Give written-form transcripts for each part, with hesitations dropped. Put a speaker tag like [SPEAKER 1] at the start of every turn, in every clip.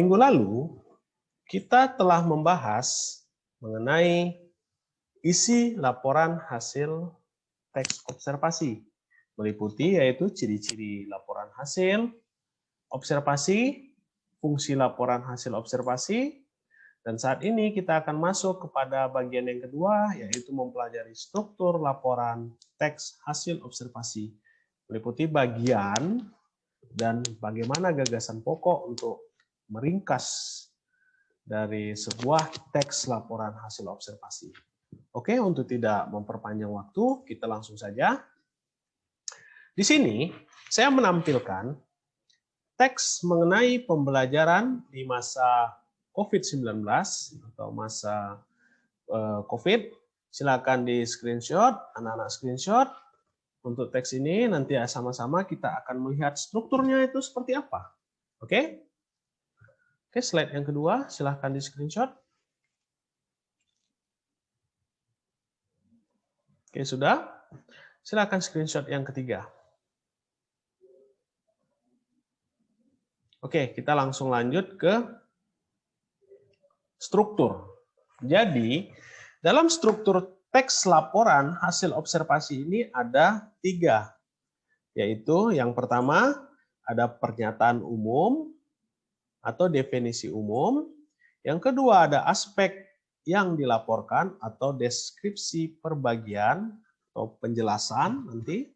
[SPEAKER 1] Minggu lalu, kita telah membahas mengenai isi laporan hasil teks observasi, meliputi yaitu ciri-ciri laporan hasil observasi, fungsi laporan hasil observasi, dan saat ini kita akan masuk kepada bagian yang kedua, yaitu mempelajari struktur laporan teks hasil observasi, meliputi bagian dan bagaimana gagasan pokok untuk meringkas dari sebuah teks laporan hasil observasi. Oke, untuk tidak memperpanjang waktu, kita langsung saja. Di sini, saya menampilkan teks mengenai pembelajaran di masa COVID-19 atau masa COVID. Silakan di screenshot, anak-anak screenshot. Untuk teks ini nanti sama-sama kita akan melihat strukturnya itu seperti apa. Oke? Oke, slide yang kedua, silahkan di screenshot. Oke, sudah. Silahkan screenshot yang ketiga. Oke, kita langsung lanjut ke struktur. Jadi, dalam struktur teks laporan hasil observasi ini ada 3. Yaitu yang pertama, ada pernyataan umum, atau definisi umum. Yang kedua ada aspek yang dilaporkan atau deskripsi perbagian atau penjelasan nanti.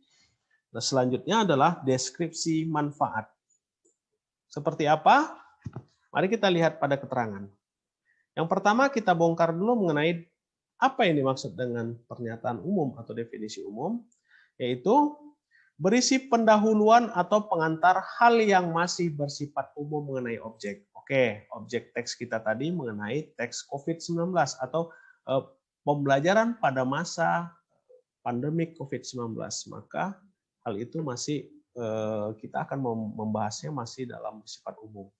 [SPEAKER 1] Nah, selanjutnya adalah deskripsi manfaat. Seperti apa? Mari kita lihat pada keterangan. Yang pertama kita bongkar dulu mengenai apa yang dimaksud dengan pernyataan umum atau definisi umum, yaitu berisi pendahuluan atau pengantar hal yang masih bersifat umum mengenai objek. Oke, objek teks kita tadi mengenai teks COVID-19 atau pembelajaran pada masa pandemik COVID-19. Maka hal itu masih kita akan membahasnya masih dalam bersifat umum.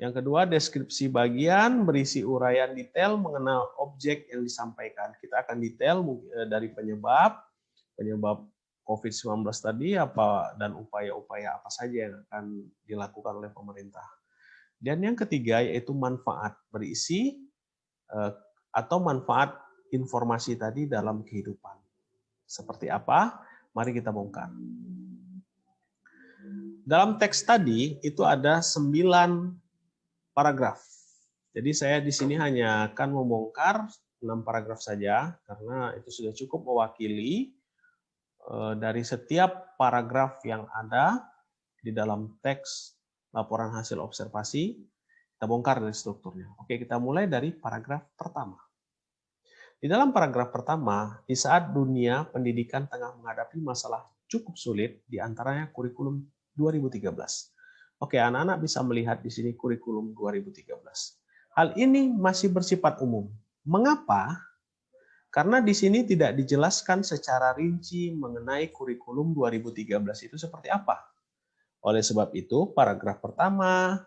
[SPEAKER 1] Yang kedua, deskripsi bagian berisi uraian detail mengenai objek yang disampaikan. Kita akan detail dari penyebab COVID-19 tadi apa dan upaya-upaya apa saja yang akan dilakukan oleh pemerintah. Dan yang ketiga yaitu manfaat, berisi atau manfaat informasi tadi dalam kehidupan. Seperti apa? Mari kita bongkar. Dalam teks tadi itu ada 9 paragraf. Jadi saya di sini hanya akan membongkar 6 paragraf saja karena itu sudah cukup mewakili dari setiap paragraf yang ada di dalam teks laporan hasil observasi. Kita bongkar dari strukturnya. Oke, kita mulai dari paragraf pertama. Di dalam paragraf pertama, di saat dunia pendidikan tengah menghadapi masalah cukup sulit, di antaranya kurikulum 2013. Oke, anak-anak bisa melihat di sini kurikulum 2013. Hal ini masih bersifat umum. Mengapa? Karena di sini tidak dijelaskan secara rinci mengenai kurikulum 2013 itu seperti apa. Oleh sebab itu, paragraf pertama,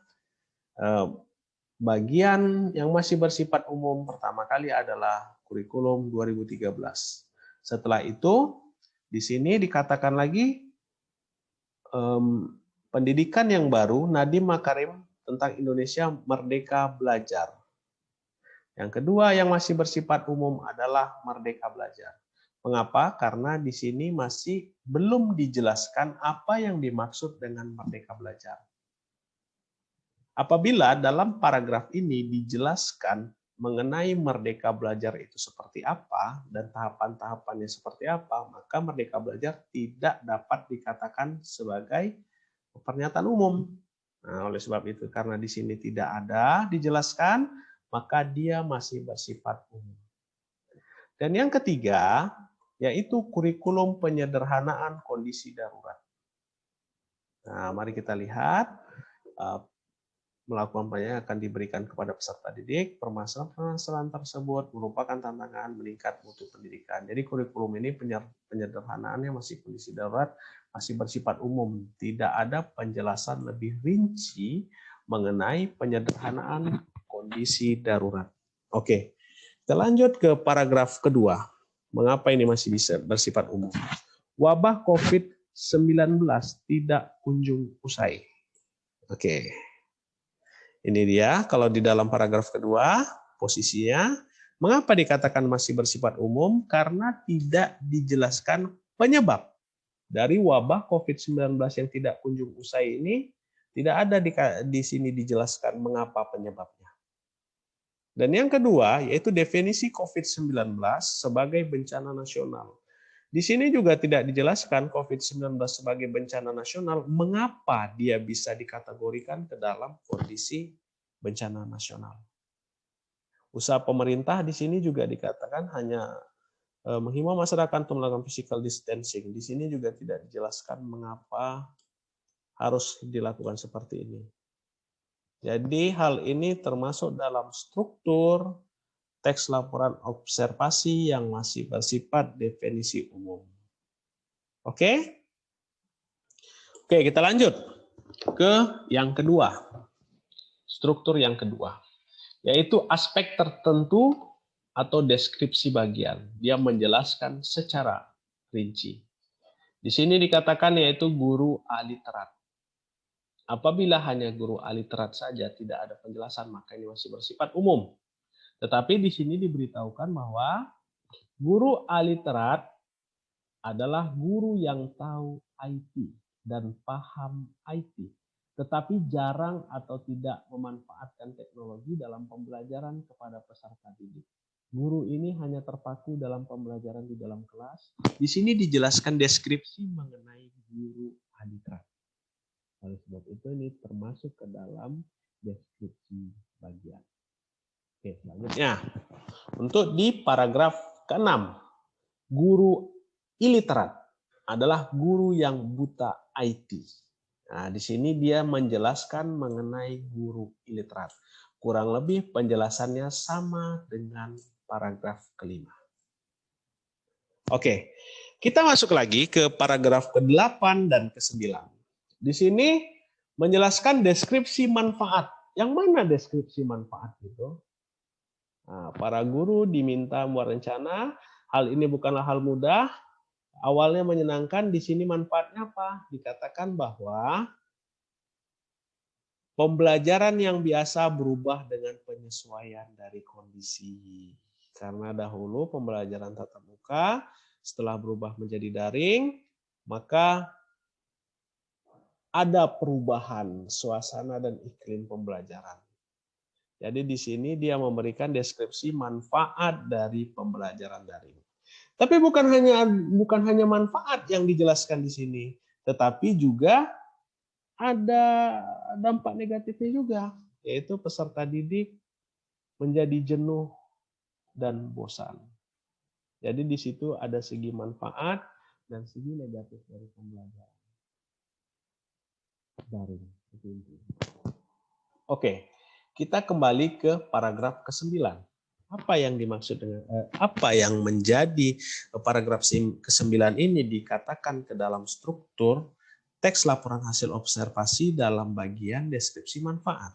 [SPEAKER 1] bagian yang masih bersifat umum pertama kali adalah kurikulum 2013. Setelah itu, di sini dikatakan lagi pendidikan yang baru, Nadiem Makarim tentang Indonesia Merdeka Belajar. Yang kedua yang masih bersifat umum adalah Merdeka Belajar. Mengapa? Karena di sini masih belum dijelaskan apa yang dimaksud dengan Merdeka Belajar. Apabila dalam paragraf ini dijelaskan mengenai Merdeka Belajar itu seperti apa dan tahapan-tahapannya seperti apa, maka Merdeka Belajar tidak dapat dikatakan sebagai pernyataan umum. Nah, oleh sebab itu, karena di sini tidak ada dijelaskan, maka dia masih bersifat umum. Dan yang ketiga, yaitu kurikulum penyederhanaan kondisi darurat. Nah, mari kita lihat. Melakukan penelitian akan diberikan kepada peserta didik. Permasalahan-permasalahan tersebut merupakan tantangan meningkat mutu pendidikan. Jadi kurikulum ini penyederhanaannya masih kondisi darurat, masih bersifat umum. Tidak ada penjelasan lebih rinci mengenai penyederhanaan kondisi darurat. Oke, kita lanjut ke paragraf kedua. Mengapa ini masih bisa bersifat umum? Wabah COVID-19 tidak kunjung usai. Oke. Ini dia, kalau di dalam paragraf kedua, posisinya, mengapa dikatakan masih bersifat umum? Karena tidak dijelaskan penyebab dari wabah COVID-19 yang tidak kunjung usai ini, tidak ada di sini dijelaskan mengapa penyebabnya. Dan yang kedua, yaitu definisi COVID-19 sebagai bencana nasional. Di sini juga tidak dijelaskan COVID-19 sebagai bencana nasional, mengapa dia bisa dikategorikan ke dalam kondisi bencana nasional. Usaha pemerintah di sini juga dikatakan hanya menghimbau masyarakat untuk melakukan physical distancing. Di sini juga tidak dijelaskan mengapa harus dilakukan seperti ini. Jadi hal ini termasuk dalam struktur teks laporan observasi yang masih bersifat definisi umum. Oke? Oke, kita lanjut ke yang kedua. Struktur yang kedua, yaitu aspek tertentu atau deskripsi bagian. Dia menjelaskan secara rinci. Di sini dikatakan yaitu guru aliterat. Apabila hanya guru aliterat saja tidak ada penjelasan, maka ini masih bersifat umum. Tetapi di sini diberitahukan bahwa guru aliterat adalah guru yang tahu IT dan paham IT, tetapi jarang atau tidak memanfaatkan teknologi dalam pembelajaran kepada peserta didik. Guru ini hanya terpaku dalam pembelajaran di dalam kelas. Di sini dijelaskan deskripsi mengenai guru aliterat. Oleh sebab itu ini termasuk ke dalam deskripsi bagian. Oke, selanjutnya. Untuk di paragraf ke-6, guru iliterat adalah guru yang buta IT. Nah, di sini dia menjelaskan mengenai guru iliterat. Kurang lebih penjelasannya sama dengan paragraf ke-5. Oke, kita masuk lagi ke paragraf ke-8 dan ke-9. Di sini menjelaskan deskripsi manfaat. Yang mana deskripsi manfaat itu? Nah, para guru diminta membuat rencana. Hal ini bukanlah hal mudah. Awalnya menyenangkan, di sini manfaatnya apa? Dikatakan bahwa pembelajaran yang biasa berubah dengan penyesuaian dari kondisi. Karena dahulu pembelajaran tatap muka, setelah berubah menjadi daring, maka ada perubahan suasana dan iklim pembelajaran. Jadi di sini dia memberikan deskripsi manfaat dari pembelajaran daring. Tapi bukan hanya manfaat yang dijelaskan di sini, tetapi juga ada dampak negatifnya juga, yaitu peserta didik menjadi jenuh dan bosan. Jadi di situ ada segi manfaat dan segi negatif dari pembelajaran daring. Oke, kita kembali ke paragraf ke-9. Apa yang dimaksud dengan apa yang menjadi paragraf ke-9 ini dikatakan ke dalam struktur teks laporan hasil observasi dalam bagian deskripsi manfaat.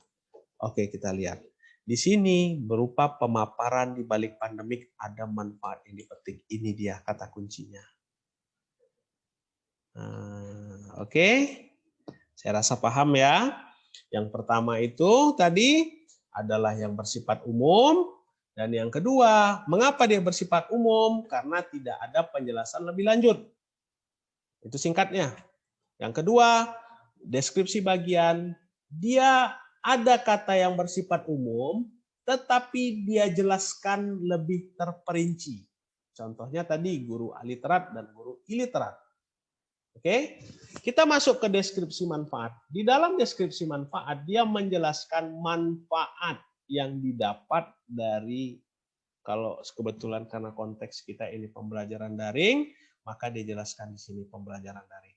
[SPEAKER 1] Oke, kita lihat. Di sini berupa pemaparan di balik pandemik ada manfaat yang dipetik. Ini dia kata kuncinya. Oke, saya rasa paham ya. Yang pertama itu tadi adalah yang bersifat umum. Dan yang kedua, mengapa dia bersifat umum? Karena tidak ada penjelasan lebih lanjut. Itu singkatnya. Yang kedua, deskripsi bagian, dia ada kata yang bersifat umum, tetapi dia jelaskan lebih terperinci. Contohnya tadi guru aliterat dan guru iliterat. Oke, kita masuk ke deskripsi manfaat. Di dalam deskripsi manfaat, dia menjelaskan manfaat yang didapat dari, kalau kebetulan karena konteks kita ini pembelajaran daring, maka dia jelaskan di sini pembelajaran daring.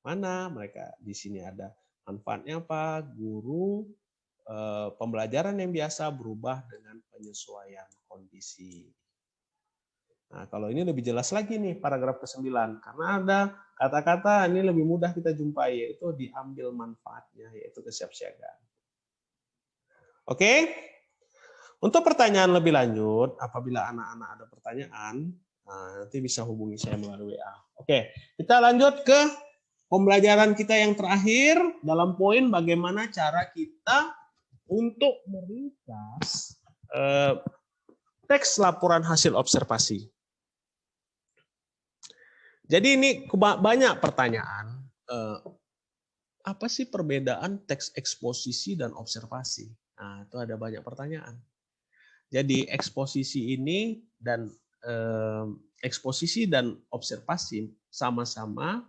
[SPEAKER 1] Mana mereka di sini ada manfaatnya apa? Guru pembelajaran yang biasa berubah dengan penyesuaian kondisi. Nah, kalau ini lebih jelas lagi nih paragraf ke-9 karena ada kata-kata ini lebih mudah kita jumpai, yaitu diambil manfaatnya, yaitu kesiapsiagaan. Oke. Untuk pertanyaan lebih lanjut, apabila anak-anak ada pertanyaan, nanti bisa hubungi saya melalui WA. Oke, kita lanjut ke pembelajaran kita yang terakhir dalam poin bagaimana cara kita untuk meringkas teks laporan hasil observasi. Jadi ini banyak pertanyaan. Apa sih perbedaan teks eksposisi dan observasi? Nah, itu ada banyak pertanyaan. Jadi eksposisi ini dan eksposisi dan observasi sama-sama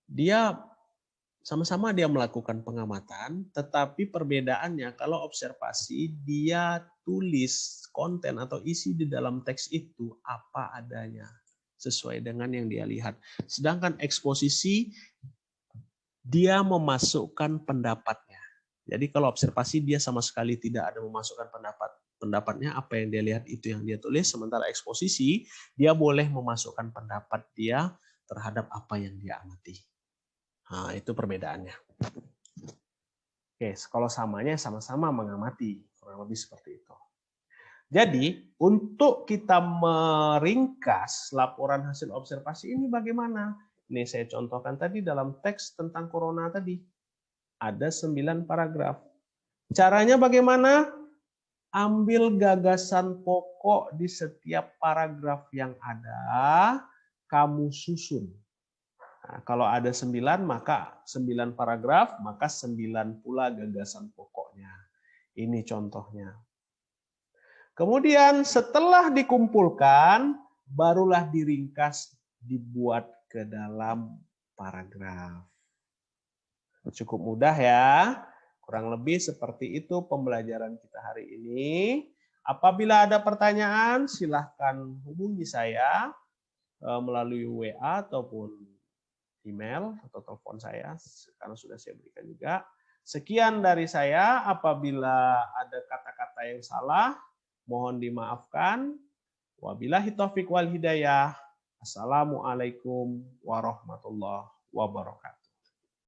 [SPEAKER 1] dia melakukan pengamatan, tetapi perbedaannya kalau observasi dia tulis konten atau isi di dalam teks itu apa adanya sesuai dengan yang dia lihat. Sedangkan eksposisi dia memasukkan pendapatnya. Jadi kalau observasi dia sama sekali tidak ada memasukkan pendapatnya, apa yang dia lihat itu yang dia tulis. Sementara eksposisi dia boleh memasukkan pendapat dia terhadap apa yang dia amati. Nah, itu perbedaannya. Oke, kalau samanya sama-sama mengamati, kurang lebih seperti itu. Jadi untuk kita meringkas laporan hasil observasi ini bagaimana? Ini saya contohkan tadi dalam teks tentang corona tadi. Ada 9 paragraf. Caranya bagaimana? Ambil gagasan pokok di setiap paragraf yang ada, kamu susun. Nah, kalau ada 9, maka 9 paragraf, maka 9 pula gagasan pokoknya. Ini contohnya. Kemudian setelah dikumpulkan, barulah diringkas, dibuat ke dalam paragraf. Cukup mudah ya. Kurang lebih seperti itu pembelajaran kita hari ini. Apabila ada pertanyaan, silahkan hubungi saya melalui WA ataupun email atau telepon saya, karena sudah saya berikan juga. Sekian dari saya. Apabila ada kata-kata yang salah, mohon dimaafkan. Wabillahi taufiq wal hidayah. Assalamualaikum warahmatullahi wabarakatuh.